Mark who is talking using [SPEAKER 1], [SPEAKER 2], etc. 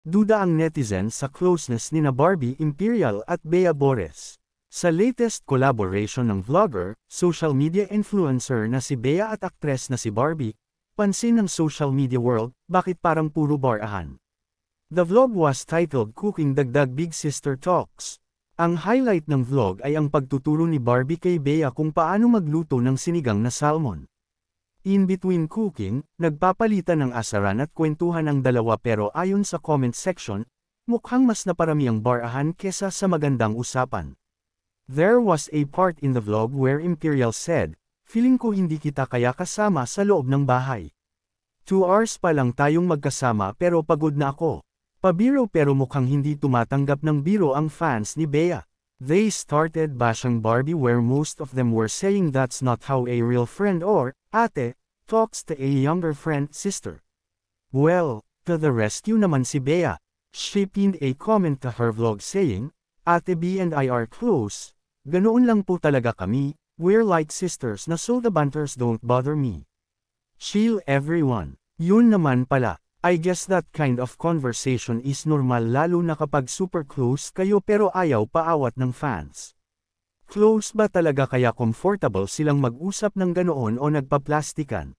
[SPEAKER 1] Duda ang netizens sa closeness nina Barbie Imperial at Bea Bores. Sa latest collaboration ng vlogger, social media influencer na si Bea at aktres na si Barbie, pansin ng social media world, bakit parang puro barahan. The vlog was titled Cooking Dagdag Big Sister Talks. Ang highlight ng vlog ay ang pagtuturo ni Barbie kay Bea kung paano magluto ng sinigang na salmon. In between cooking, nagpapalitan ng asaran at kwentuhan ang dalawa pero ayon sa comment section, mukhang mas naparami ang barahan kesa sa magandang usapan. There was a part in the vlog where Imperial said, "Feeling ko hindi kita kaya kasama sa loob ng bahay. 2 hours pa lang tayong magkasama pero pagod na ako." Pabiro pero mukhang hindi tumatanggap ng biro ang fans ni Bea. They started bashing Barbie where most of them were saying that's not how a real friend or ate talks to a younger friend sister. Well, to the rescue naman si Bea. She pinned a comment to her vlog saying, "Ate B and I are close. Ganoon lang po talaga kami, we're like sisters na so the banters don't bother me. Chill everyone." Yun naman pala. I guess that kind of conversation is normal lalo na kapag super close kayo pero ayaw paawat ng fans. Close ba talaga kaya comfortable silang mag-usap ng ganoon o nagpaplastikan?